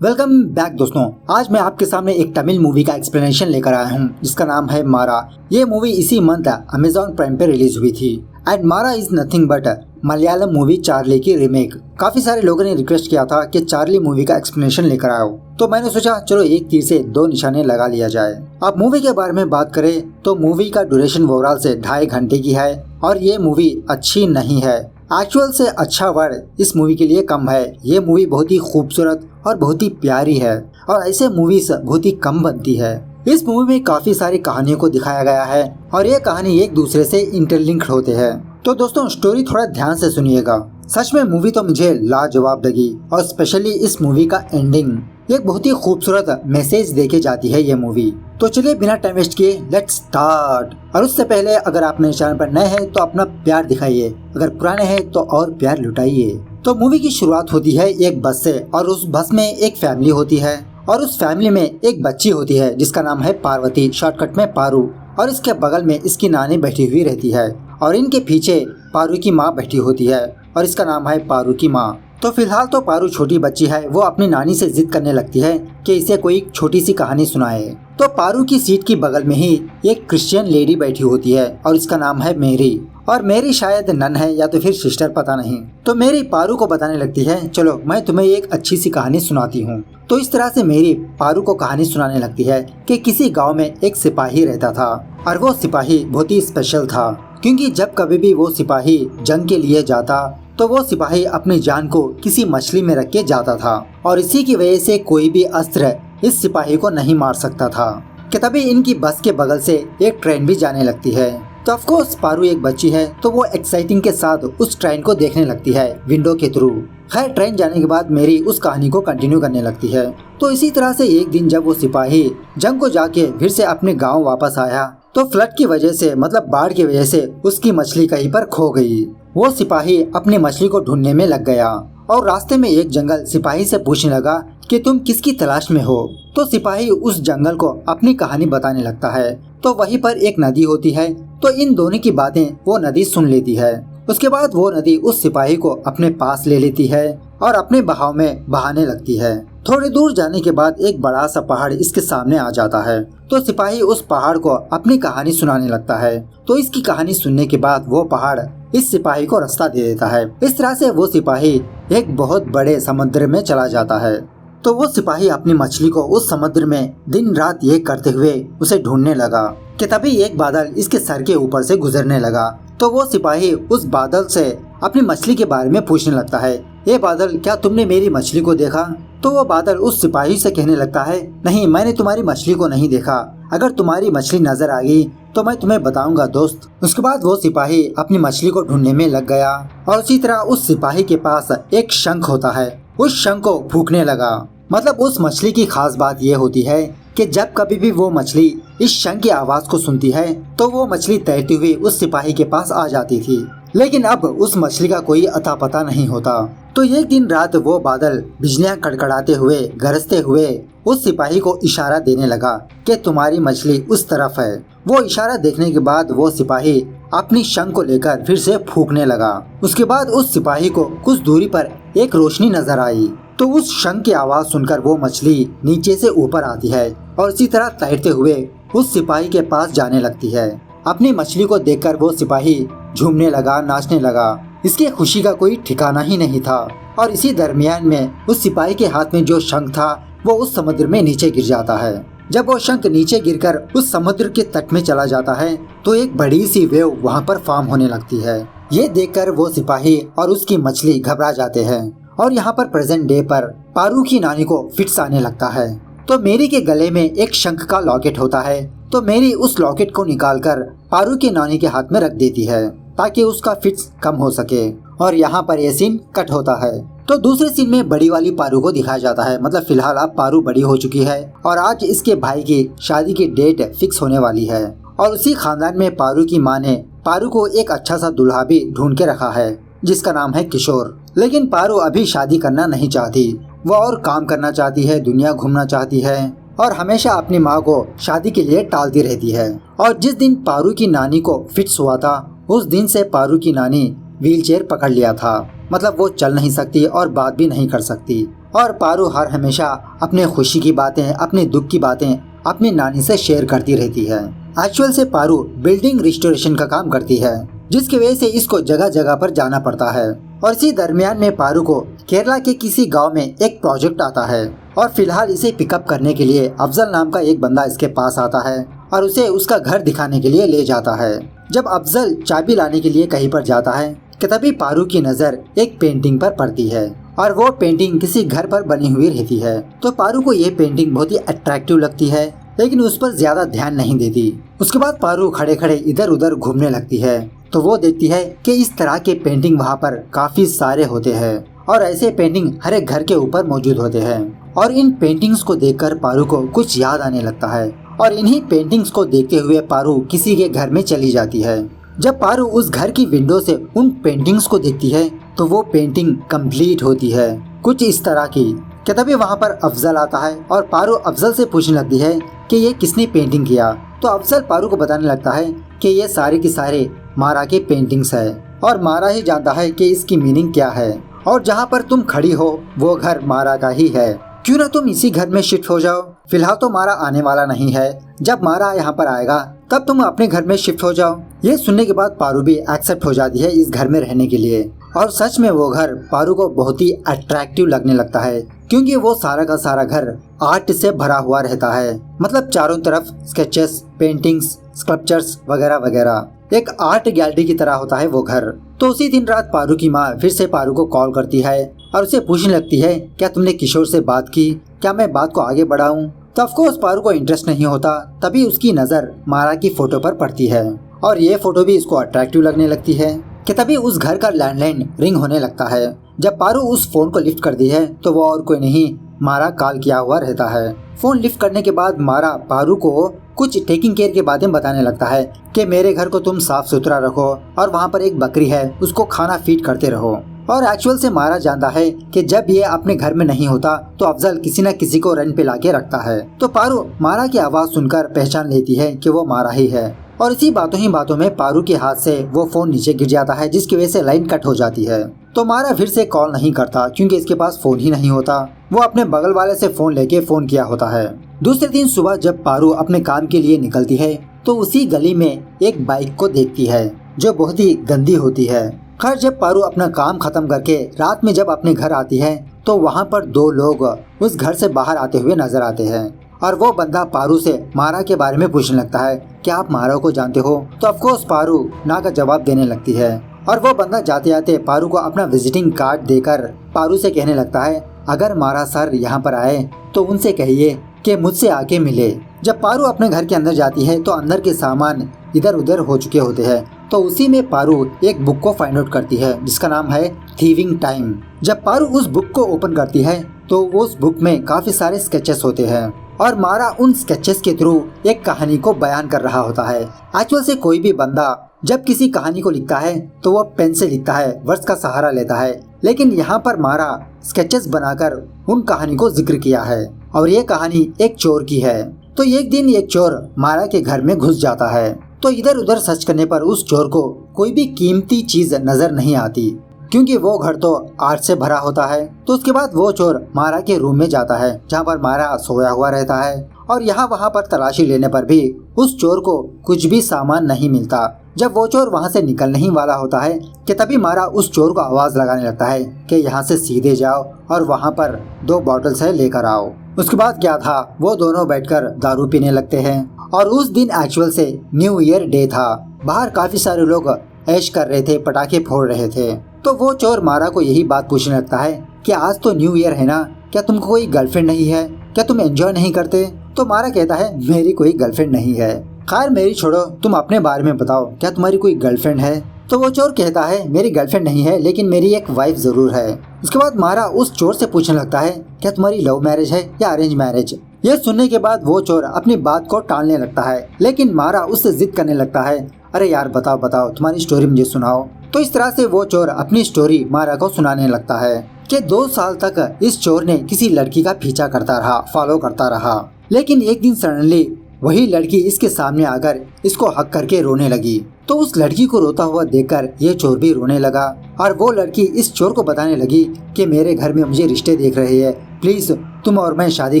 Welcome back दोस्तों। आज मैं आपके सामने एक तमिल मूवी का एक्सप्लेनेशन लेकर आया हूँ जिसका नाम है मारा। ये मूवी इसी मंथ अमेजॉन प्राइम पे रिलीज हुई थी एंड मारा is nothing but Malayalam movie Charlie की रीमेक। काफी सारे लोगों ने रिक्वेस्ट किया था कि चार्ली मूवी का एक्सप्लेनेशन लेकर आओ, तो मैंने सोचा चलो एक तीर से दो निशाने लगा लिया जाए। अब मूवी के बारे में बात करें तो मूवी का ड्यूरेशन ओवरऑल से 2.5 घंटे की है और ये मूवी अच्छी नहीं है। एक्चुअल से अच्छा वर्ड इस मूवी के लिए कम है। ये मूवी बहुत ही खूबसूरत और बहुत ही प्यारी है और ऐसे मूवीज बहुत ही कम बनती है। इस मूवी में काफी सारी कहानियों को दिखाया गया है और ये कहानी एक दूसरे से इंटरलिंक्ड होते हैं। तो दोस्तों स्टोरी थोड़ा ध्यान से सुनिएगा। सच में मूवी तो मुझे लाजवाब लगी और स्पेशली इस मूवी का एंडिंग एक बहुत ही खूबसूरत मैसेज देके जाती है ये मूवी। तो चलिए बिना टाइम वेस्ट किए लेट्स स्टार्ट। और उससे पहले अगर आप मेरे चैनल पर नए हैं तो अपना प्यार दिखाइए, अगर पुराने हैं तो और प्यार लुटाइए। तो मूवी की शुरुआत होती है एक बस से और उस बस में एक फैमिली होती है और उस फैमिली में एक बच्ची होती है जिसका नाम है पार्वती, शॉर्टकट में पारू। और इसके बगल में इसकी नानी बैठी हुई रहती है और इनके पीछे पारू की माँ बैठी होती है और इसका नाम है पारू की माँ। तो फिलहाल तो पारू छोटी बच्ची है, वो अपनी नानी से जिद करने लगती है कि इसे कोई छोटी सी कहानी सुनाए। तो पारू की सीट की बगल में ही एक क्रिश्चियन लेडी बैठी होती है और इसका नाम है मेरी। और मेरी शायद नन है या तो फिर सिस्टर, पता नहीं। तो मेरी पारू को बताने लगती है चलो मैं तुम्हें एक अच्छी सी कहानी सुनाती हूँ। तो इस तरह से मेरी पारू को कहानी सुनाने लगती है कि किसी गांव में एक सिपाही रहता था और वो सिपाही बहुत ही स्पेशल था क्योंकि जब कभी भी वो सिपाही जंग के लिए जाता तो वो सिपाही अपनी जान को किसी मछली में रख के जाता था और इसी की वजह से कोई भी अस्त्र इस सिपाही को नहीं मार सकता था। कि तभी इनकी बस के बगल से एक ट्रेन भी जाने लगती है। तो ऑफ कोर्स पारू एक बच्ची है तो वो एक्साइटिंग के साथ उस ट्रेन को देखने लगती है विंडो के थ्रू। खैर ट्रेन जाने के बाद मेरी उस कहानी को कंटिन्यू करने लगती है। तो इसी तरह से एक दिन जब वो सिपाही जंग को जाके फिर से अपने गाँव वापस आया तो फ्लड की वजह से मतलब बाढ़ की वजह से उसकी मछली कहीं पर खो गई। वो सिपाही अपनी मछली को ढूंढने में लग गया और रास्ते में एक जंगल सिपाही से पूछने लगा कि तुम किसकी तलाश में हो। तो सिपाही उस जंगल को अपनी कहानी बताने लगता है। तो वहीं पर एक नदी होती है तो इन दोनों की बातें वो नदी सुन लेती है। उसके बाद वो नदी उस सिपाही को अपने पास ले लेती है और अपने बहाव में बहाने लगती है। थोड़ी दूर जाने के बाद एक बड़ा सा पहाड़ इसके सामने आ जाता है तो सिपाही उस पहाड़ को अपनी कहानी सुनाने लगता है। तो इसकी कहानी सुनने के बाद वो पहाड़ इस सिपाही को रास्ता दे देता है। इस तरह से वो सिपाही एक बहुत बड़े समुद्र में चला जाता है। तो वो सिपाही अपनी मछली को उस समुद्र में दिन रात ये करते हुए उसे ढूंढने लगा कि तभी एक बादल इसके सर के ऊपर से गुजरने लगा। तो वो सिपाही उस बादल से अपनी मछली के बारे में पूछने लगता है, ये बादल क्या तुमने मेरी मछली को देखा? तो वो बादल उस सिपाही से कहने लगता है, नहीं मैंने तुम्हारी मछली को नहीं देखा, अगर तुम्हारी मछली नजर आ गई तो मैं तुम्हें बताऊंगा दोस्त। उसके बाद वो सिपाही अपनी मछली को ढूंढने में लग गया और उसी तरह उस सिपाही के पास एक शंख होता है, उस शंख को फूंकने लगा। मतलब उस मछली की खास बात ये होती है कि जब कभी भी वो मछली इस शंख की आवाज को सुनती है तो वो मछली तैरती हुई उस सिपाही के पास आ जाती थी। लेकिन अब उस मछली का कोई अता पता नहीं होता। तो एक दिन रात वो बादल बिजलियां कड़कड़ाते हुए गरजते हुए उस सिपाही को इशारा देने लगा कि तुम्हारी मछली उस तरफ है। वो इशारा देखने के बाद वो सिपाही अपनी शंख को लेकर फिर से फूंकने लगा। उसके बाद उस सिपाही को कुछ दूरी पर एक रोशनी नजर आई तो उस शंख की आवाज सुनकर वो मछली नीचे से ऊपर आती है और इसी तरह तैरते हुए उस सिपाही के पास जाने लगती है। अपनी मछली को देखकर वो सिपाही झूमने लगा, नाचने लगा। इसकी खुशी का कोई ठिकाना ही नहीं था। और इसी दरमियान में उस सिपाही के हाथ में जो शंख था वो उस समुद्र में नीचे गिर जाता है। जब वो शंख नीचे गिरकर उस समुद्र के तट में चला जाता है तो एक बड़ी सी वेव वहाँ पर फॉर्म होने लगती है। ये देखकर वो सिपाही और उसकी मछली घबरा जाते हैं और यहाँ पर प्रेजेंट डे पर पारू की नानी को फिट्स आने लगता है। तो मेरी के गले में एक शंख का लॉकेट होता है तो मेरी उस लॉकेट को निकालकर पारू की नानी के हाथ में रख देती है ताकि उसका फिट्स कम हो सके। और यहाँ पर ये सीन कट होता है। तो दूसरे सीन में बड़ी वाली पारू को दिखाया जाता है। मतलब फिलहाल अब पारू बड़ी हो चुकी है और आज इसके भाई की शादी की डेट फिक्स होने वाली है और उसी खानदान में पारू की माँ ने पारू को एक अच्छा सा दूल्हा भी ढूंढ के रखा है जिसका नाम है किशोर। लेकिन पारू अभी शादी करना नहीं चाहती, वो और काम करना चाहती है, दुनिया घूमना चाहती है और हमेशा अपनी माँ को शादी के लिए टालती रहती है। और जिस दिन पारू की नानी को फिट्स हुआ था उस दिन से पारू की नानी व्हीलचेयर पकड़ लिया था। मतलब वो चल नहीं सकती और बात भी नहीं कर सकती और पारू हर हमेशा अपने खुशी की बातें, अपने दुख की बातें अपनी नानी से शेयर करती रहती है। एक्चुअल से पारू बिल्डिंग रिस्टोरेशन का काम करती है, जिसकी वजह से इसको जगह जगह पर जाना पड़ता है। और इसी दरमियान में पारू को केरला के किसी गांव में एक प्रोजेक्ट आता है और फिलहाल इसे पिकअप करने के लिए अफजल नाम का एक बंदा इसके पास आता है और उसे उसका घर दिखाने के लिए ले जाता है। जब अफजल चाबी लाने के लिए कहीं पर जाता है कि तभी पारू की नज़र एक पेंटिंग पर पड़ती है और वो पेंटिंग किसी घर पर बनी हुई रहती है। तो पारू को ये पेंटिंग बहुत ही अट्रैक्टिव लगती है, लेकिन उस पर ज्यादा ध्यान नहीं देती। उसके बाद पारू खड़े खड़े इधर उधर घूमने लगती है तो वो देखती है कि इस तरह के पेंटिंग वहाँ पर काफी सारे होते हैं और ऐसे पेंटिंग हर एक घर के ऊपर मौजूद होते हैं। और इन पेंटिंग्स को देखकर पारू को कुछ याद आने लगता है और इन्हीं पेंटिंग्स को देखते हुए पारू किसी के घर में चली जाती है। जब पारू उस घर की विंडो से उन पेंटिंग्स को देखती है तो वो पेंटिंग कंप्लीट होती है कुछ इस तरह की कि तभी वहाँ पर अफजल आता है और पारू अफजल से पूछने लगती है कि ये किसने पेंटिंग किया। तो अफजल पारू को बताने लगता है कि ये सारे के सारे मारा के पेंटिंग्स है और मारा ही जानता है कि इसकी मीनिंग क्या है और जहाँ पर तुम खड़ी हो वो घर मारा का ही है। क्यों ना तुम इसी घर में शिफ्ट हो जाओ। फिलहाल तो मारा आने वाला नहीं है, जब मारा यहाँ पर आएगा तब तुम अपने घर में शिफ्ट हो जाओ। ये सुनने के बाद पारू भी एक्सेप्ट हो जाती है इस घर में रहने के लिए और सच में वो घर पारू को बहुत ही अट्रैक्टिव लगने लगता है क्योंकि वो सारा का सारा घर आर्ट से भरा हुआ रहता है। मतलब चारों तरफ स्केचेस, पेंटिंग्स, स्कल्पचर्स वगैरह वगैरह, एक आर्ट गैलरी की तरह होता है वो घर। तो उसी दिन रात पारू की माँ फिर से पारू को कॉल करती है और उसे पूछने लगती है क्या तुमने किशोर से बात की, क्या मैं बात को आगे बढ़ाऊं। तो ऑफकोर्स पारू को इंटरेस्ट नहीं होता। तभी उसकी नजर मारा की फोटो पर पड़ती है और ये फोटो भी इसको अट्रैक्टिव लगने लगती है कि तभी उस घर का लैंडलाइन रिंग होने लगता है। जब पारू उस फोन को लिफ्ट करती है तो वो और कोई नहीं मारा कॉल किया हुआ रहता है। फोन लिफ्ट करने के बाद मारा पारू को कुछ टेकिंग केयर की बातें बताने लगता है कि मेरे घर को तुम साफ सुथरा रखो और वहाँ पर एक बकरी है उसको खाना फीड करते रहो। और एक्चुअल से मारा जानता है कि जब ये अपने घर में नहीं होता तो अफजल किसी न किसी को रन पे लाके रखता है। तो पारू मारा की आवाज सुनकर पहचान लेती है कि वो मारा ही है और इसी बातों ही बातों में पारू के हाथ से वो फोन नीचे गिर जाता है जिसकी वजह से लाइन कट हो जाती है। तो मारा फिर से कॉल नहीं करता क्योंकि इसके पास फोन ही नहीं होता। वो अपने बगल वाले से फोन लेके फोन किया होता है। दूसरे दिन सुबह जब पारू अपने काम के लिए निकलती है तो उसी गली में एक बाइक को देखती है जो बहुत ही गंदी होती है। खैर जब पारू अपना काम खत्म करके रात में जब अपने घर आती है तो वहाँ पर दो लोग उस घर से बाहर आते हुए नजर आते हैं और वो बंदा पारू से मारा के बारे में पूछने लगता है कि आप मारा को जानते हो। तो ऑफकोर्स पारू ना का जवाब देने लगती है और वो बंदा जाते जाते पारू को अपना विजिटिंग कार्ड देकर पारू से कहने लगता है अगर मारा सर यहाँ पर आए तो उनसे कहिए कि मुझसे आके मिले। जब पारू अपने घर के अंदर जाती है तो अंदर के सामान इधर उधर हो चुके होते हैं। तो उसी में पारू एक बुक को फाइंड आउट करती है जिसका नाम है थीविंग टाइम। जब पारू उस बुक को ओपन करती है तो उस बुक में काफी सारे स्केचेस होते हैं और मारा उन स्केचेस के थ्रू एक कहानी को बयान कर रहा होता है। एक्चुअल से कोई भी बंदा जब किसी कहानी को लिखता है तो वो पेन से लिखता है, वर्ड्स का सहारा लेता है, लेकिन यहाँ पर मारा स्केचेस बनाकर उन कहानी को जिक्र किया है और ये कहानी एक चोर की है। तो एक दिन एक चोर मारा के घर में घुस जाता है तो इधर उधर सर्च करने पर उस चोर को कोई भी कीमती चीज नजर नहीं आती क्योंकि वो घर तो आर्ट से भरा होता है। तो उसके बाद वो चोर मारा के रूम में जाता है जहाँ पर मारा सोया हुआ रहता है और यहाँ वहाँ पर तलाशी लेने पर भी उस चोर को कुछ भी सामान नहीं मिलता। जब वो चोर वहाँ से निकलने ही वाला होता है कि तभी मारा उस चोर को आवाज लगाने लगता है कि यहाँ से सीधे जाओ और वहाँ पर 2 बॉटल्स है लेकर आओ। उसके बाद क्या था, वो दोनों बैठकर दारू पीने लगते हैं और उस दिन एक्चुअल से न्यू ईयर डे था। बाहर काफी सारे लोग ऐश कर रहे थे, पटाखे फोड़ रहे थे। तो वो चोर मारा को यही बात पूछने लगता है कि आज तो न्यू ईयर है ना, क्या तुमको कोई गर्लफ्रेंड नहीं है, क्या तुम एंजॉय नहीं करते। तो मारा कहता है मेरी कोई गर्लफ्रेंड नहीं है। खैर मेरी छोड़ो, तुम अपने बारे में बताओ, क्या तुम्हारी कोई गर्लफ्रेंड है। तो वो चोर कहता है मेरी गर्लफ्रेंड नहीं है लेकिन मेरी एक वाइफ जरूर है। उसके बाद मारा उस चोर से पूछने लगता है क्या तुम्हारी लव मैरिज है या अरेंज मैरिज। ये सुनने के बाद वो चोर अपनी बात को टालने लगता है लेकिन मारा उससे जिद करने लगता है अरे यार बताओ बताओ, तुम्हारी स्टोरी मुझे सुनाओ। तो इस तरह से वो चोर अपनी स्टोरी मारा को सुनाने लगता है कि 2 साल तक इस चोर ने किसी लड़की का पीछा करता रहा, फॉलो करता रहा, लेकिन एक दिन सडनली वही लड़की इसके सामने आकर इसको हक करके रोने लगी। तो उस लड़की को रोता हुआ देखकर ये चोर भी रोने लगा और वो लड़की इस चोर को बताने लगी कि मेरे घर में मुझे रिश्ते देख रहे हैं, प्लीज तुम और मैं शादी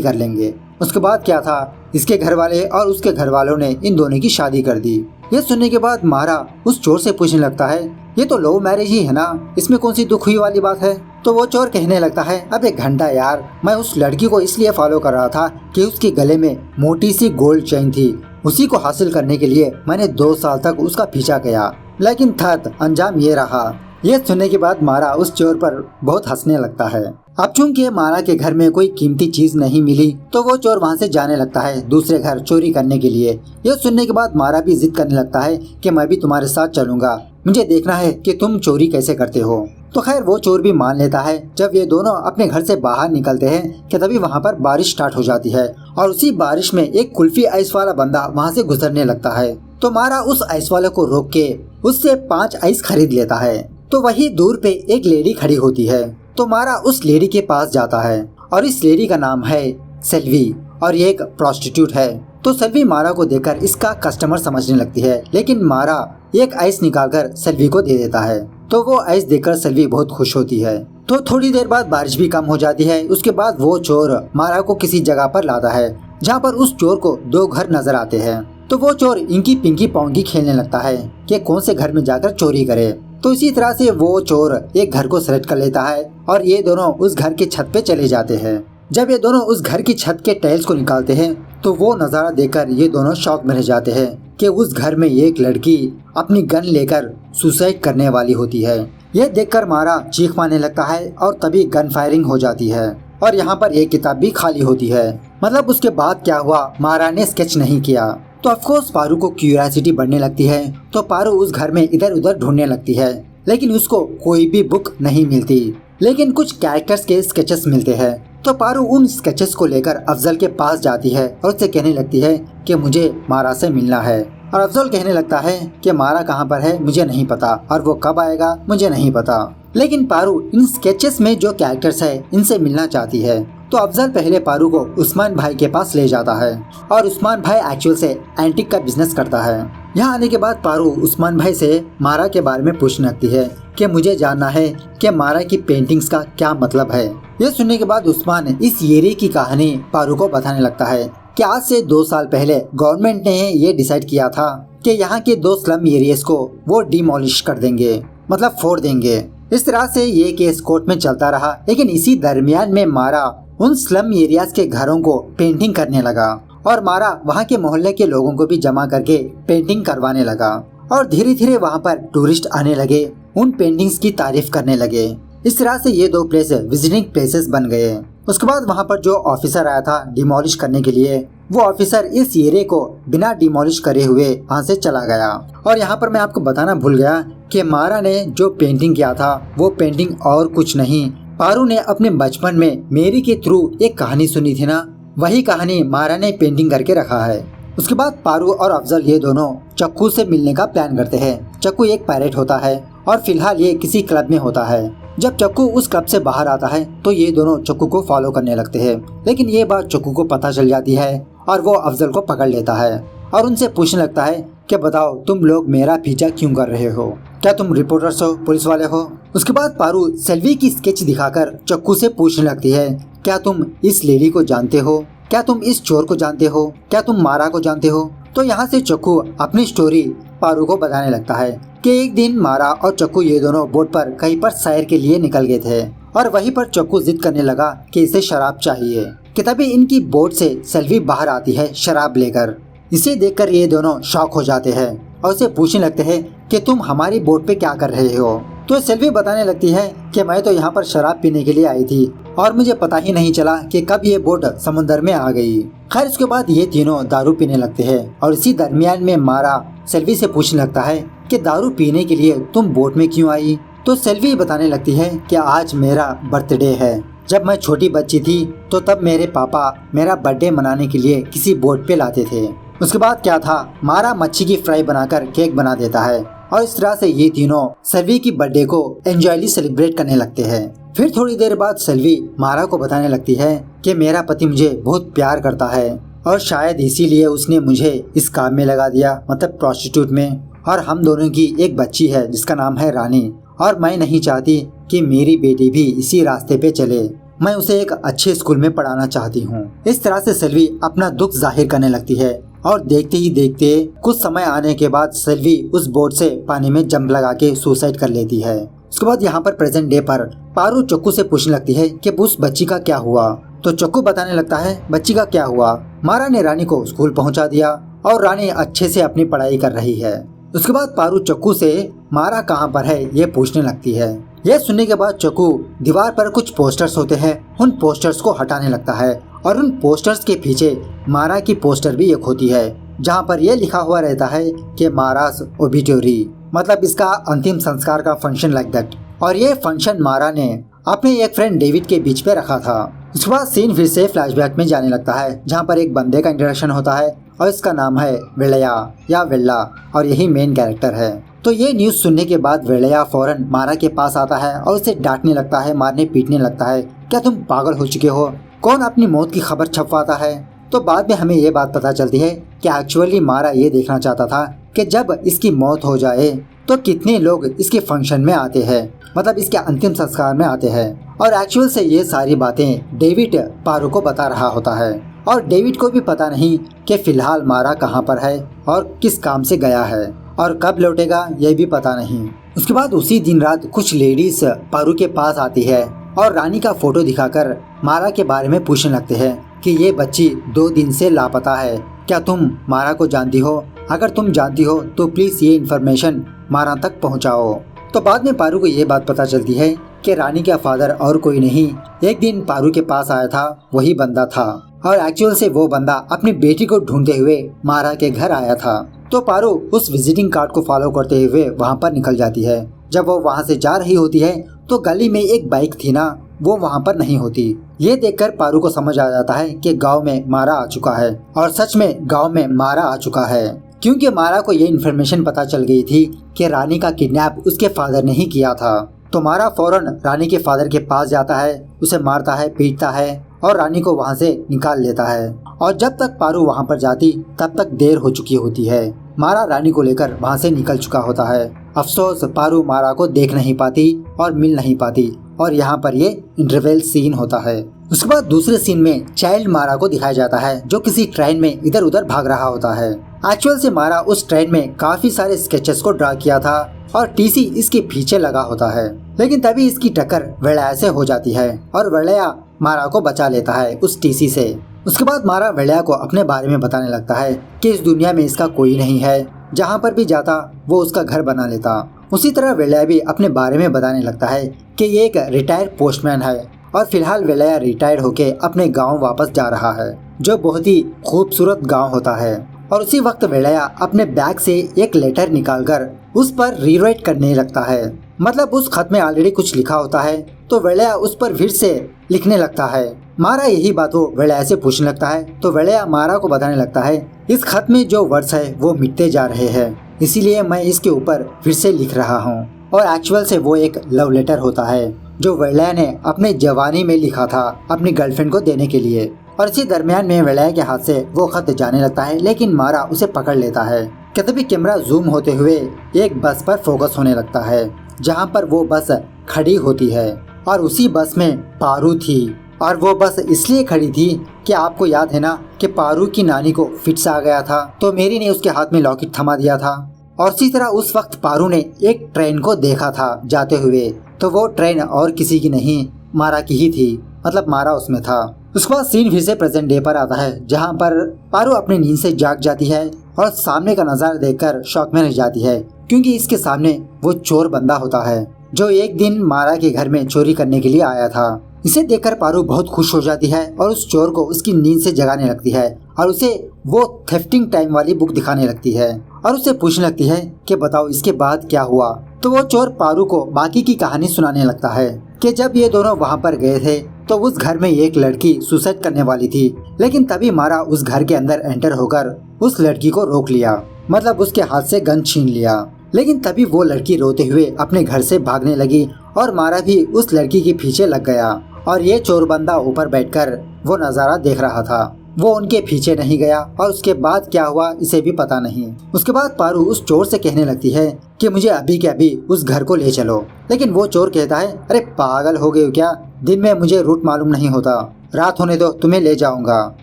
कर लेंगे। उसके बाद क्या था, इसके घर वाले और उसके घर वालों ने इन दोनों की शादी कर दी। ये सुनने के बाद मारा उस चोर से पूछने लगता है, ये तो लव मैरिज ही है ना, इसमें कौन सी दुख हुई वाली बात है। तो वो चोर कहने लगता है, अब 1 घंटा यार, मैं उस लड़की को इसलिए फॉलो कर रहा था कि उसके गले में मोटी सी गोल्ड चेन थी, उसी को हासिल करने के लिए मैंने 2 साल तक उसका पीछा किया, लेकिन थत अंजाम ये रहा। ये सुनने के बाद मारा उस चोर पर बहुत हंसने लगता है। अब चूंकि मारा के घर में कोई कीमती चीज नहीं मिली तो वो चोर वहाँ से जाने लगता है दूसरे घर चोरी करने के लिए। यह सुनने के बाद मारा भी जिद करने लगता है कि मैं भी तुम्हारे साथ चलूंगा, मुझे देखना है कि तुम चोरी कैसे करते हो। तो खैर वो चोर भी मान लेता है। जब ये दोनों अपने घर से बाहर निकलते हैं कि तभी वहाँ पर बारिश स्टार्ट हो जाती है और उसी बारिश में एक कुल्फी आइस वाला बंदा वहाँ से गुजरने लगता है। तो मारा उस आइस वाले को रोक के उससे 5 आइस खरीद लेता है। तो वही दूर पे एक लेडी खड़ी होती है। तो मारा उस लेडी के पास जाता है और इस लेडी का नाम है सेल्वी और ये एक प्रोस्टिट्यूट है। तो सेल्वी मारा को देखकर इसका कस्टमर समझने लगती है, लेकिन मारा एक आइस निकालकर सेल्वी को दे देता है। तो वो आइस देखकर सेल्वी बहुत खुश होती है। तो थोड़ी देर बाद बारिश भी कम हो जाती है। उसके बाद वो चोर मारा को किसी जगह पर लाता है जहाँ पर उस चोर को 2 घर नजर आते हैं। तो वो चोर इंकी पिंकी पोंगी खेलने लगता है कि कौन से घर में जाकर चोरी करे। तो इसी तरह से वो चोर एक घर को सेलेक्ट कर लेता है और ये दोनों उस घर की छत पे चले जाते हैं। जब ये दोनों उस घर की छत के टाइल्स को निकालते हैं तो वो नज़ारा देखकर ये दोनों शॉक में रह जाते हैं कि उस घर में एक लड़की अपनी गन लेकर सुसाइड करने वाली होती है। ये देखकर मारा चीख मारने लगता है और तभी गन फायरिंग हो जाती है और यहाँ पर एक किताब भी खाली होती है। मतलब उसके बाद क्या हुआ मारा ने स्केच नहीं किया। तो ऑफकोर्स पारू को क्यूरियोसिटी बढ़ने लगती है। तो पारू उस घर में इधर उधर ढूंढने लगती है, लेकिन उसको कोई भी बुक नहीं मिलती, लेकिन कुछ कैरेक्टर्स के स्केचेस मिलते हैं। तो पारू उन स्केचेस को लेकर अफजल के पास जाती है और उससे कहने लगती है कि मुझे मारा से मिलना है। और अफजल कहने लगता है कि मारा कहाँ पर है मुझे नहीं पता और वो कब आएगा मुझे नहीं पता। लेकिन पारू इन स्केचेस में जो कैरेक्टर्स है इनसे मिलना चाहती है। तो अफजल पहले पारू को उस्मान भाई के पास ले जाता है और उस्मान भाई एक्चुअल से एंटीक का बिजनेस करता है। यहाँ आने के बाद पारू उस्मान भाई से मारा के बारे में पूछने लगती है कि मुझे जानना है कि मारा की पेंटिंग्स का क्या मतलब है। यह सुनने के बाद उस्मान इस एरिया की कहानी पारू को बताने लगता है कि आज से 2 साल पहले गवर्नमेंट ने ये डिसाइड किया था कि यहाँ के 2 स्लम एरियाज को वो डिमोलिश कर देंगे, मतलब फोड़ देंगे। इस तरह से ये केस कोर्ट में चलता रहा, लेकिन इसी दरमियान में मारा उन स्लम एरियाज के घरों को पेंटिंग करने लगा और मारा वहाँ के मोहल्ले के लोगों को भी जमा करके पेंटिंग करवाने लगा और धीरे धीरे वहाँ पर टूरिस्ट आने लगे, उन पेंटिंग्स की तारीफ करने लगे। इस तरह से ये 2 प्लेस विजिटिंग प्लेसेस बन गए। उसके बाद वहाँ पर जो ऑफिसर आया था डिमोलिश करने के लिए, वो ऑफिसर इस एरिया को बिना डिमोलिश करे हुए वहाँ से चला गया। और यहाँ पर मैं आपको बताना भूल गया कि मारा ने जो पेंटिंग किया था वो पेंटिंग और कुछ नहीं, पारू ने अपने बचपन में मेरी के थ्रू एक कहानी सुनी थी ना, वही कहानी मारा ने पेंटिंग करके रखा है। उसके बाद पारू और अफजल ये दोनों चक्कू से मिलने का प्लान करते हैं। चक्कू एक पायरेट होता है और फिलहाल ये किसी क्लब में होता है। जब चक्कू उस क्लब से बाहर आता है तो ये दोनों चक्कू को फॉलो करने लगते हैं, लेकिन ये बात चक्कू को पता चल जाती है और वो अफजल को पकड़ लेता है और उनसे पूछने लगता है कि बताओ तुम लोग मेरा पीछा क्यों कर रहे हो, क्या तुम रिपोर्टर्स हो, पुलिस वाले हो। उसके बाद पारू सेल्वी की स्केच दिखाकर चक्कू से पूछने लगती है क्या तुम इस लेडी को जानते हो, क्या तुम इस चोर को जानते हो, क्या तुम मारा को जानते हो। तो यहाँ से चक्कू अपनी स्टोरी पारू को बताने लगता है कि एक दिन मारा और चक्कू ये दोनों बोट पर कहीं पर सैर के लिए निकल गए थे और वहीं पर चक्कू जिद करने लगा कि इसे शराब चाहिए। कि तभी इनकी बोट से सेल्वी बाहर आती है शराब लेकर। इसे देखकर ये दोनों शॉक हो जाते हैं और उसे पूछने लगते हैं कि तुम हमारी बोट पे क्या कर रहे हो। तो सेल्वी बताने लगती है कि मैं तो यहाँ पर शराब पीने के लिए आई थी और मुझे पता ही नहीं चला कि कब ये बोट समुद्र में आ गई। खैर उसके बाद ये तीनों दारू पीने लगते हैं और इसी दरमियान में मारा सेल्वी से पूछने लगता है कि दारू पीने के लिए तुम बोट में क्यों आई। तो सेल्वी बताने लगती है कि आज मेरा बर्थडे है। जब मैं छोटी बच्ची थी तो तब मेरे पापा मेरा बर्थडे मनाने के लिए किसी बोट पे लाते थे। उसके बाद क्या था, मारा मच्छी की फ्राई बनाकर केक बना देता है और इस तरह से ये तीनों सेल्वी की बर्थडे को एंजॉयली सेलिब्रेट करने लगते हैं। फिर थोड़ी देर बाद सेल्वी मारा को बताने लगती है कि मेरा पति मुझे बहुत प्यार करता है और शायद इसीलिए उसने मुझे इस काम में लगा दिया, मतलब प्रोस्टिट्यूट में। और हम दोनों की एक बच्ची है जिसका नाम है रानी, और मैं नहीं चाहती कि मेरी बेटी भी इसी रास्ते पे चले। मैं उसे एक अच्छे स्कूल में पढ़ाना चाहती हूँ। इस तरह से सेल्वी अपना दुख जाहिर करने लगती है और देखते ही देखते कुछ समय आने के बाद सेल्वी उस बोट से पानी में जंप लगा के सुसाइड कर लेती है। उसके बाद यहाँ पर प्रेजेंट डे पर पारू चक्कू से पूछने लगती है कि उस बच्ची का क्या हुआ। तो चक्कू बताने लगता है बच्ची का क्या हुआ, मारा ने रानी को स्कूल पहुँचा दिया और रानी अच्छे से अपनी पढ़ाई कर रही है। उसके बाद पारू चक्कू से मारा कहाँ पर है ये पूछने लगती है। यह सुनने के बाद चक्कू दीवार पर कुछ पोस्टर्स होते हैं, उन पोस्टर्स को हटाने लगता है और उन पोस्टर्स के पीछे मारा की पोस्टर भी एक होती है जहाँ पर यह लिखा हुआ रहता है कि मारास ओबिटोरी, मतलब इसका अंतिम संस्कार का फंक्शन लाइक दैट। और ये फंक्शन मारा ने अपने एक फ्रेंड डेविड के बीच पे रखा था। उसके बाद सीन फिर से फ्लैशबैक में जाने लगता है जहाँ पर एक बंदे का इंट्रोडक्शन होता है और इसका नाम है वेलया या वेल्ला और यही मेन कैरेक्टर है। तो ये न्यूज़ सुनने के बाद वेलया फौरन मारा के पास आता है और उसे डांटने लगता है, मारने पीटने लगता है, क्या तुम पागल हो चुके हो, कौन अपनी मौत की खबर छपवाता है। तो बाद में हमें ये बात पता चलती है कि एक्चुअली मारा ये देखना चाहता था कि जब इसकी मौत हो जाए तो कितने लोग इसके फंक्शन में आते हैं, मतलब इसके अंतिम संस्कार में आते हैं। और एक्चुअल से ये सारी बातें डेविड पारू को बता रहा होता है और डेविड को भी पता नहीं कि फिलहाल मारा कहाँ पर है और किस काम से गया है और कब लौटेगा यह भी पता नहीं। उसके बाद उसी दिन रात कुछ लेडीज पारू के पास आती है और रानी का फोटो दिखाकर मारा के बारे में पूछने लगते हैं कि ये बच्ची 2 दिन से लापता है, क्या तुम मारा को जानती हो, अगर तुम जानती हो तो प्लीज ये इन्फॉर्मेशन मारा तक पहुंचाओ। तो बाद में पारू को ये बात पता चलती है कि रानी का फादर और कोई नहीं, एक दिन पारू के पास आया था वही बंदा था और एक्चुअल से वो बंदा अपनी बेटी को ढूंढते हुए मारा के घर आया था। तो पारू उस विजिटिंग कार्ड को फॉलो करते हुए वहाँ पर निकल जाती है। जब वो वहाँ से जा रही होती है तो गली में एक बाइक थी ना, वो वहाँ पर नहीं होती। ये देखकर पारू को समझ आ जाता है कि गांव में मारा आ चुका है और सच में गांव में मारा आ चुका है, क्योंकि मारा को ये इन्फॉर्मेशन पता चल गई थी कि रानी का किडनैप उसके फादर ने ही किया था। तो मारा फौरन रानी के फादर के पास जाता है, उसे मारता है, पीटता है और रानी को वहाँ से निकाल लेता है। और जब तक पारू वहाँ पर जाती तब तक देर हो चुकी होती है। मारा रानी को लेकर वहाँ से निकल चुका होता है। अफसोस पारू मारा को देख नहीं पाती और मिल नहीं पाती और यहाँ पर ये इंटरवल सीन होता है। उसके बाद दूसरे सीन में चाइल्ड मारा को दिखाया जाता है जो किसी ट्रेन में इधर उधर भाग रहा होता है। एक्चुअल से मारा उस ट्रेन में काफी सारे स्केचेस को ड्रा किया था और टीसी इसके पीछे लगा होता है, लेकिन तभी इसकी टक्कर वेलया से हो जाती है और वेलया मारा को बचा लेता है उस टीसी से। उसके बाद मारा वेलया को अपने बारे में बताने लगता है कि इस दुनिया में इसका कोई नहीं है, जहाँ पर भी जाता वो उसका घर बना लेता। उसी तरह वेलया भी अपने बारे में बताने लगता है कि ये एक रिटायर्ड पोस्टमैन है और फिलहाल वेलया रिटायर्ड होके अपने गांव वापस जा रहा है जो बहुत ही खूबसूरत गांव होता है। और उसी वक्त वेलया अपने बैग से एक लेटर निकालकर उस पर रीराइट करने लगता है, मतलब उस खत में ऑलरेडी कुछ लिखा होता है तो वेलया उस पर फिर से लिखने लगता है। मारा यही बात वो वेलया से पूछने लगता है तो वेलया मारा को बताने लगता है इस खत में जो वर्ड्स है वो मिटते जा रहे हैं, इसीलिए मैं इसके ऊपर फिर से लिख रहा हूँ। और एक्चुअल से वो एक लव लेटर होता है जो वेलया ने अपने जवानी में लिखा था अपनी गर्लफ्रेंड को देने के लिए। और इसी दरमियान में वेलया के हाथ से वो खत जाने लगता है, लेकिन मारा उसे पकड़ लेता है। तभी कैमरा जूम होते हुए एक बस पर फोकस होने लगता है जहाँ पर वो बस खड़ी होती है और उसी बस में पारू थी। और वो बस इसलिए खड़ी थी कि आपको याद है ना कि पारू की नानी को फिट्स आ गया था तो मेरी ने उसके हाथ में लॉकेट थमा दिया था। और इसी तरह उस वक्त पारू ने एक ट्रेन को देखा था जाते हुए, तो वो ट्रेन और किसी की नहीं मारा की ही थी, मतलब मारा उसमें था। उसके बाद सीन फिर से प्रेजेंट डे पर आता है जहाँ पर पारू अपनी नींद से जाग जाती है और सामने का नजारा देखकर शॉक में रह जाती है, क्योंकि इसके सामने वो चोर बंदा होता है जो एक दिन मारा के घर में चोरी करने के लिए आया था। इसे देखकर पारू बहुत खुश हो जाती है और उस चोर को उसकी नींद से जगाने लगती है और उसे वो थेफ्टिंग टाइम वाली बुक दिखाने लगती है और उसे पूछने लगती है कि बताओ इसके बाद क्या हुआ। तो वो चोर पारू को बाकी की कहानी सुनाने लगता है कि जब ये दोनों वहाँ पर गए थे तो उस घर में एक लड़की सुसाइड करने वाली थी, लेकिन तभी मारा उस घर के अंदर एंटर होकर उस लड़की को रोक लिया, मतलब उसके हाथ से गन छीन लिया। लेकिन तभी वो लड़की रोते हुए अपने घर से भागने लगी और मारा भी उस लड़की के पीछे लग गया और ये चोर बंदा ऊपर बैठकर वो नज़ारा देख रहा था। वो उनके पीछे नहीं गया और उसके बाद क्या हुआ इसे भी पता नहीं। उसके बाद पारू उस चोर से कहने लगती है कि मुझे अभी के अभी उस घर को ले चलो, लेकिन वो चोर कहता है अरे पागल हो गए हो क्या, दिन में मुझे रूट मालूम नहीं होता, रात होने दो तुम्हें ले जाऊंगा।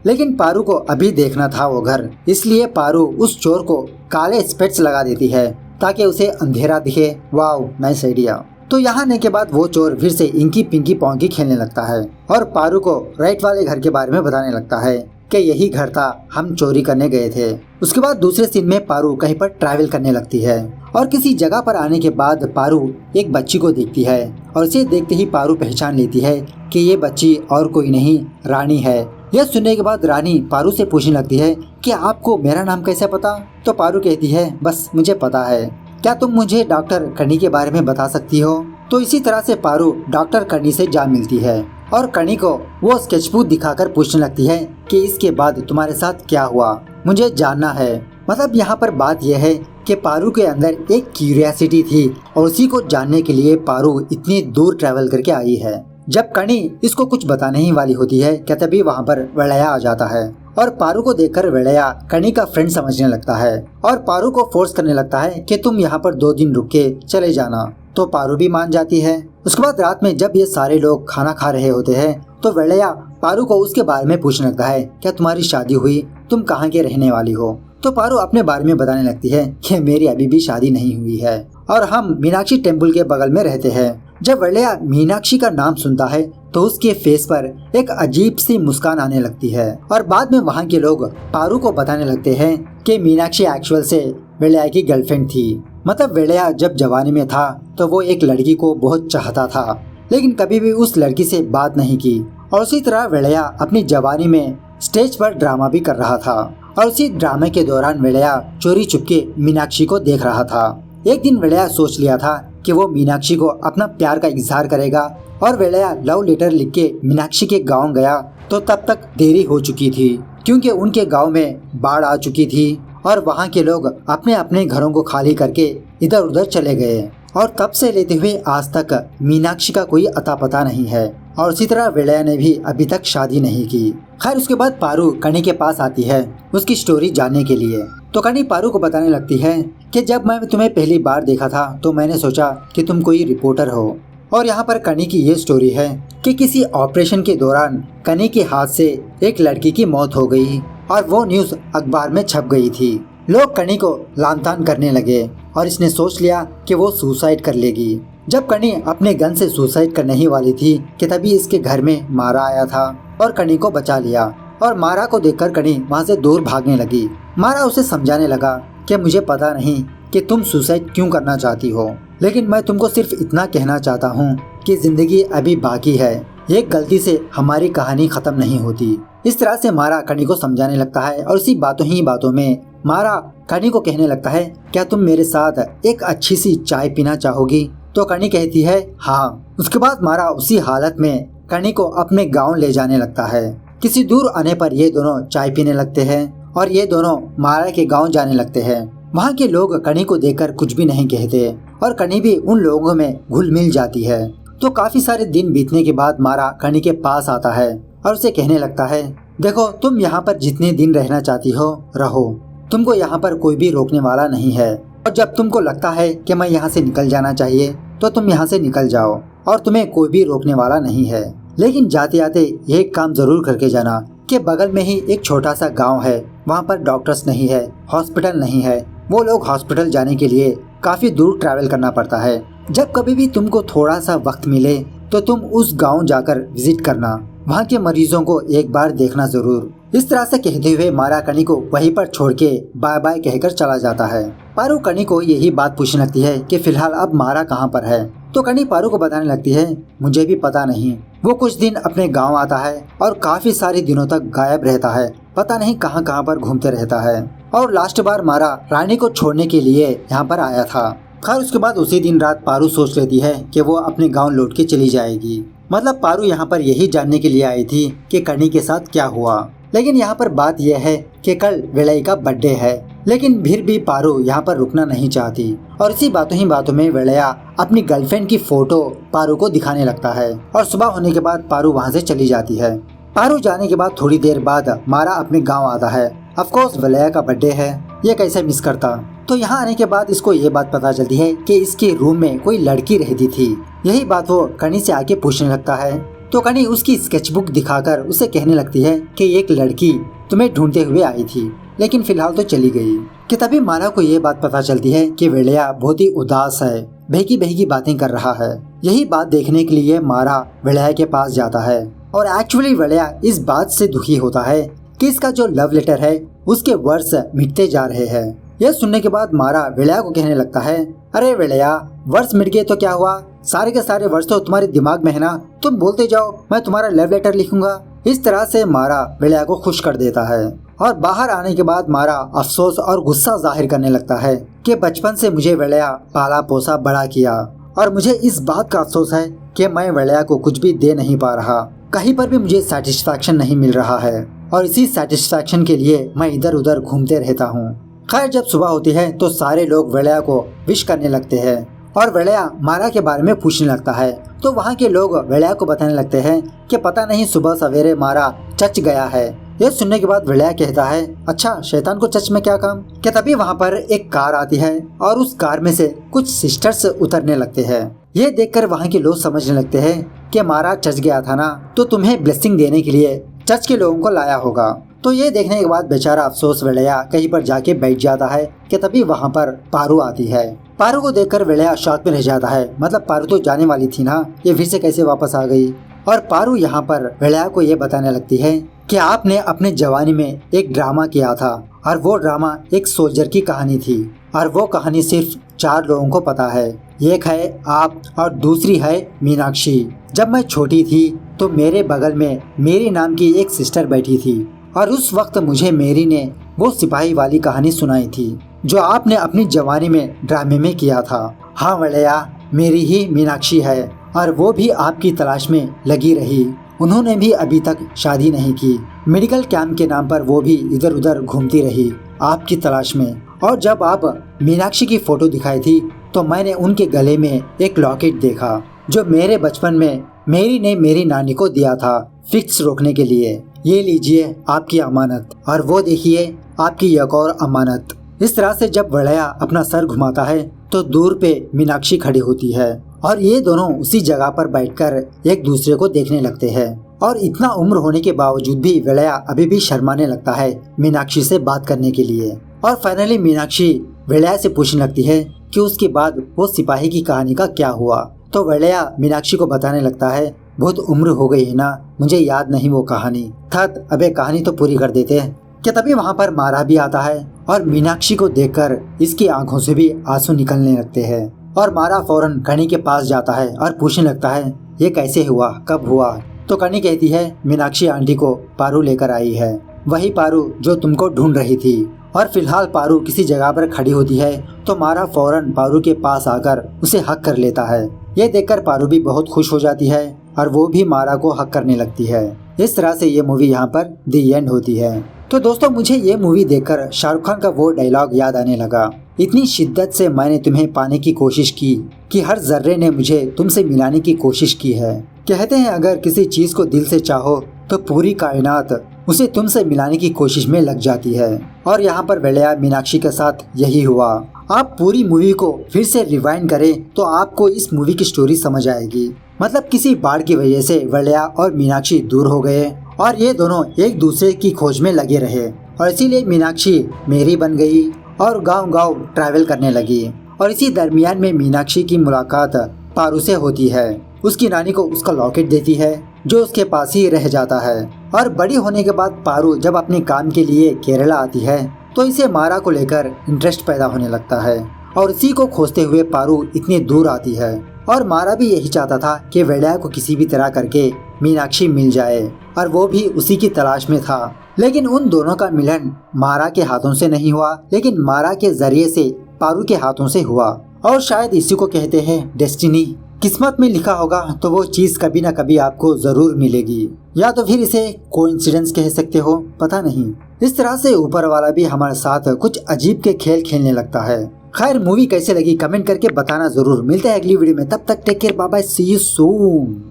लेकिन पारू को अभी देखना था वो घर, इसलिए पारू उस चोर को काले स्पेक्स लगा देती है ताकि उसे अंधेरा दिखे। Wow nice idea. तो यहाँ आने के बाद वो चोर फिर से इंकी पिंकी पोंकी खेलने लगता है और पारू को राइट वाले घर के बारे में बताने लगता है कि यही घर था, हम चोरी करने गए थे। उसके बाद दूसरे सीन में पारू कहीं पर ट्रैवल करने लगती है और किसी जगह पर आने के बाद पारू एक बच्ची को देखती है और इसे देखते ही पारू पहचान लेती है कि ये बच्ची और कोई नहीं रानी है। यह सुनने के बाद रानी पारू से पूछने लगती है कि आपको मेरा नाम कैसे पता? तो पारू कहती है बस मुझे पता है, क्या तुम मुझे डॉक्टर कनी के बारे में बता सकती हो? तो इसी तरह से पारू डॉक्टर कनी से जा मिलती है और कनी को वो स्केचबुक दिखाकर पूछने लगती है कि इसके बाद तुम्हारे साथ क्या हुआ, मुझे जानना है। मतलब यहाँ पर बात यह है कि पारू के अंदर एक क्यूरियोसिटी थी और उसी को जानने के लिए पारू इतनी दूर ट्रैवल करके आई है। जब कनी इसको कुछ बताने ही वाली होती है क्या तभी वहाँ पर वेलैया आ जाता है और पारू को देखकर वेलैया कनी का फ्रेंड समझने लगता है और पारू को फोर्स करने लगता है कि तुम यहाँ पर 2 दिन रुक के चले जाना। तो पारू भी मान जाती है। उसके बाद रात में जब ये सारे लोग खाना खा रहे होते हैं तो वेलैया पारू को उसके बारे में पूछने लगता है क्या तुम्हारी शादी हुई, तुम कहाँ के रहने वाली हो? तो पारू अपने बारे में बताने लगती है कि मेरी अभी भी शादी नहीं हुई है और हम मीनाक्षी टेम्पल के बगल में रहते हैं। जब वेलैया मीनाक्षी का नाम सुनता है तो उसके फेस पर एक अजीब सी मुस्कान आने लगती है और बाद में वहाँ के लोग पारू को बताने लगते हैं कि मीनाक्षी एक्चुअल से वेलैया की गर्लफ्रेंड थी। मतलब वेलैया जब जवानी में था तो वो एक लड़की को बहुत चाहता था लेकिन कभी भी उस लड़की से बात नहीं की और उसी तरह वेलैया अपनी जवानी में स्टेज पर ड्रामा भी कर रहा था और उसी ड्रामे के दौरान वेलैया चोरी चुपके मीनाक्षी को देख रहा था। एक दिन वेलैया सोच लिया था कि वो मीनाक्षी को अपना प्यार का इजहार करेगा और वेलैया लव लेटर लिख के मीनाक्षी के गांव गया तो तब तक देरी हो चुकी थी क्योंकि उनके गांव में बाढ़ आ चुकी थी और वहां के लोग अपने अपने घरों को खाली करके इधर उधर चले गए और तब से लेते हुए आज तक मीनाक्षी का कोई अता पता नहीं है और उसी तरह वेलैया ने भी अभी तक शादी नहीं की। खैर उसके बाद पारू कनी के पास आती है उसकी स्टोरी जानने के लिए। तो कनी पारू को बताने लगती है कि जब मैं तुम्हें पहली बार देखा था तो मैंने सोचा कि तुम कोई रिपोर्टर हो और यहाँ पर कनी की ये स्टोरी है कि किसी ऑपरेशन के दौरान कनी के हाथ से एक लड़की की मौत हो गई और वो न्यूज़ अखबार में छप गई थी। लोग कनी को लानतान करने लगे और इसने सोच लिया कि वो सुसाइड कर लेगी। जब कनी अपने गन से सुसाइड करने ही वाली थी कि तभी इसके घर में मारा आया था और कनी को बचा लिया और मारा को देखकर कनी वहाँ से दूर भागने लगी। मारा उसे समझाने लगा कि मुझे पता नहीं कि तुम सुसाइड क्यों करना चाहती हो, लेकिन मैं तुमको सिर्फ इतना कहना चाहता हूँ कि जिंदगी अभी बाकी है, एक गलती से हमारी कहानी खत्म नहीं होती। इस तरह से मारा कनी को समझाने लगता है और इसी बातों ही बातों में मारा कनी को कहने लगता है क्या तुम मेरे साथ एक अच्छी सी चाय पीना चाहोगी? तो कनी कहती है हाँ। उसके बाद मारा उसी हालत में कनी को अपने गांव ले जाने लगता है। किसी दूर आने पर ये दोनों चाय पीने लगते हैं और ये दोनों मारा के गांव जाने लगते हैं। वहाँ के लोग कनी को देखकर कुछ भी नहीं कहते और कनी भी उन लोगों में घुल मिल जाती है। तो काफी सारे दिन बीतने के बाद मारा कनी के पास आता है और उसे कहने लगता है देखो तुम यहाँ पर जितने दिन रहना चाहती हो रहो, तुमको यहाँ पर कोई भी रोकने वाला नहीं है और जब तुमको लगता है कि मैं यहाँ से निकल जाना चाहिए तो तुम यहाँ से निकल जाओ और तुम्हें कोई भी रोकने वाला नहीं है। लेकिन जाते जाते एक काम जरूर करके जाना कि बगल में ही एक छोटा सा गांव है, वहाँ पर डॉक्टर्स नहीं है, हॉस्पिटल नहीं है, वो लोग हॉस्पिटल जाने के लिए काफी दूर ट्रैवल करना पड़ता है। जब कभी भी तुमको थोड़ा सा वक्त मिले तो तुम उस गांव जाकर विजिट करना, वहाँ के मरीजों को एक बार देखना जरूर। इस तरह से कहते हुए मारा कनी को वहीं पर छोड़ के बाय बाय कहकर चला जाता है। पारू कनी को यही बात पूछने लगती है कि फिलहाल अब मारा कहाँ पर है। तो कनी पारू को बताने लगती है मुझे भी पता नहीं, वो कुछ दिन अपने गांव आता है और काफी सारे दिनों तक गायब रहता है, पता नहीं कहाँ कहाँ पर घूमते रहता है और लास्ट बार मारा रानी को छोड़ने के लिए यहाँ पर आया था। खैर उसके बाद उसी दिन रात पारू सोच लेती है कि वो अपने गांव लौट के चली जाएगी। मतलब पारू यहाँ पर यही जानने के लिए आई थी कि कनी के साथ क्या हुआ। लेकिन यहाँ पर बात यह है कि कल वेलैया का बर्थडे है, लेकिन फिर भी पारू यहाँ पर रुकना नहीं चाहती और इसी बातों ही बातों में वेलैया अपनी गर्लफ्रेंड की फोटो पारू को दिखाने लगता है और सुबह होने के बाद पारू वहाँ से चली जाती है। पारू जाने के बाद थोड़ी देर बाद मारा अपने गांव आता है। ऑफ कोर्स वलया का बर्थडे है, ये कैसे मिस करता। तो यहाँ आने के बाद इसको ये बात पता चलती है कि इसके रूम में कोई लड़की रहती थी। यही बात वो कनी से आके पूछने लगता है। तो कनी उसकी स्केचबुक दिखाकर उसे कहने लगती है कि एक लड़की तुम्हें ढूंढते हुए आई थी, लेकिन फिलहाल तो चली गई। कि तभी मारा को ये बात पता चलती है कि वेलिया बहुत ही उदास है, बहकी बहकी बातें कर रहा है। यही बात देखने के लिए मारा वेलिया के पास जाता है और एक्चुअली वेलिया इस बात से दुखी होता है कि इसका जो लव लेटर है उसके वर्ड्स मिटते जा रहे हैं। यह सुनने के बाद मारा वेलिया को कहने लगता है, अरे वेलिया, वर्ड्स मिट गए तो क्या हुआ, सारे के सारे वर्ड्स तो तुम्हारे दिमाग में है ना, तुम बोलते जाओ, मैं तुम्हारा लव लेटर लिखूंगा। इस तरह से मारा वेलिया को खुश कर देता है और बाहर आने के बाद मारा अफसोस और गुस्सा जाहिर करने लगता है कि बचपन से मुझे वेलिया पाला पोसा बड़ा किया और मुझे इस बात का अफसोस है कि मैं वेलिया को कुछ भी दे नहीं पा रहा, कहीं पर भी मुझे सेटिस्फैक्शन नहीं मिल रहा है और इसी सेटिस्फैक्शन के लिए मैं इधर उधर घूमते रहता हूँ। खैर जब सुबह होती है तो सारे लोग वेलिया को विश करने लगते हैं और वेलिया मारा के बारे में पूछने लगता है। तो वहाँ के लोग वेलिया को बताने लगते हैं कि पता नहीं सुबह सवेरे मारा चर्च गया है। यह सुनने के बाद वेलिया कहता है, अच्छा शैतान को चर्च में क्या काम। कि तभी वहाँ पर एक कार आती है और उस कार में से कुछ सिस्टर्स उतरने लगते हैं। ये देखकर वहाँ के लोग समझने लगते हैं कि मारा चर्च गया था ना, तो तुम्हें ब्लेसिंग देने के लिए चर्च के लोगों को लाया होगा। तो ये देखने के बाद बेचारा अफसोस वेलिया कहीं पर जाके बैठ जाता है कि तभी वहाँ पर पारू आती है। पारू को देखकर वेलिया शॉक में रह जाता है, मतलब पारू तो जाने वाली थी ना, ये फिर से कैसे वापस आ गई। और पारू यहाँ पर वेलिया को ये बताने लगती है कि आपने अपने जवानी में एक ड्रामा किया था और वो ड्रामा एक सोल्जर की कहानी थी और वो कहानी सिर्फ 4 लोगों को पता है। एक है आप और दूसरी है मीनाक्षी। जब मैं छोटी थी तो मेरे बगल में मेरी नाम की एक सिस्टर बैठी थी और उस वक्त मुझे मेरी ने वो सिपाही वाली कहानी सुनाई थी जो आपने अपनी जवानी में ड्रामे में किया था। हाँ वेलिया, मेरी ही मीनाक्षी है और वो भी आपकी तलाश में लगी रही। उन्होंने भी अभी तक शादी नहीं की। मेडिकल कैंप के नाम पर वो भी इधर उधर घूमती रही आपकी तलाश में। और जब आप मीनाक्षी की फोटो दिखाई थी तो मैंने उनके गले में एक लॉकेट देखा जो मेरे बचपन में मेरी ने मेरी नानी को दिया था फिक्स रोकने के लिए। ये लीजिए आपकी अमानत और वो देखिए आपकी एक और अमानत। इस तरह से जब वेलिया अपना सर घुमाता है तो दूर पे मीनाक्षी खड़ी होती है और ये दोनों उसी जगह पर बैठकर एक दूसरे को देखने लगते हैं। और इतना उम्र होने के बावजूद भी वेलिया अभी भी शर्माने लगता है मीनाक्षी से बात करने के लिए। और फाइनली मीनाक्षी वेलिया से पूछने लगती है कि उसके बाद वो सिपाही की कहानी का क्या हुआ। तो वेलिया मीनाक्षी को बताने लगता है, बहुत उम्र हो गई है ना, मुझे याद नहीं वो कहानी। थक अबे कहानी तो पूरी कर देते हैं। कि तभी वहाँ पर मारा भी आता है और मीनाक्षी को देखकर इसकी आंखों से भी आंसू निकलने लगते हैं। और मारा फौरन कनी के पास जाता है और पूछने लगता है, ये कैसे हुआ, कब हुआ। तो कनी कहती है, मीनाक्षी आंटी को पारू लेकर आई है, वही पारू जो तुमको ढूंढ रही थी। और फिलहाल पारू किसी जगह पर खड़ी होती है तो मारा फौरन पारू के पास आकर उसे हक कर लेता है। ये देखकर पारू भी बहुत खुश हो जाती है और वो भी मारा को हक करने लगती है। इस तरह से ये मूवी यहाँ पर दी एंड होती है। तो दोस्तों मुझे ये मूवी देखकर शाहरुख खान का वो डायलॉग याद आने लगा, इतनी शिद्दत से मैंने तुम्हें पाने की कोशिश की कि हर जर्रे ने मुझे तुमसे मिलाने की कोशिश की है। कहते हैं अगर किसी चीज को दिल से चाहो तो पूरी कायनात उसे तुमसे मिलाने की कोशिश में लग जाती है। और यहाँ पर वेलिया मीनाक्षी के साथ यही हुआ। आप पूरी मूवी को फिर से रिवाइंड करें तो आपको इस मूवी की स्टोरी समझ आएगी। मतलब किसी बाढ़ की वजह से वेलिया और मीनाक्षी दूर हो गए और ये दोनों एक दूसरे की खोज में लगे रहे और इसीलिए मीनाक्षी मेरी बन गई और गांव-गांव ट्रैवल करने लगी। और इसी दरमियान में मीनाक्षी की मुलाकात पारू से होती है। उसकी नानी को उसका लॉकेट देती है जो उसके पास ही रह जाता है। और बड़ी होने के बाद पारू जब अपने काम के लिए केरला आती है तो इसे मारा को लेकर इंटरेस्ट पैदा होने लगता है और इसी को खोजते हुए पारू इतनी दूर आती है। और मारा भी यही चाहता था कि वेलिया को किसी भी तरह करके मीनाक्षी मिल जाए और वो भी उसी की तलाश में था। लेकिन उन दोनों का मिलन मारा के हाथों से नहीं हुआ, लेकिन मारा के जरिए से पारू के हाथों से हुआ। और शायद इसी को कहते हैं डेस्टिनी। किस्मत में लिखा होगा तो वो चीज कभी ना कभी आपको जरूर मिलेगी, या तो फिर इसे कोइंसिडेंस कह सकते हो, पता नहीं। इस तरह से ऊपर वाला भी हमारे साथ कुछ अजीब के खेल खेलने लगता है। खैर मूवी कैसे लगी कमेंट करके बताना जरूर। मिलते हैं अगली वीडियो में, तब तक take care, bye bye, see you soon.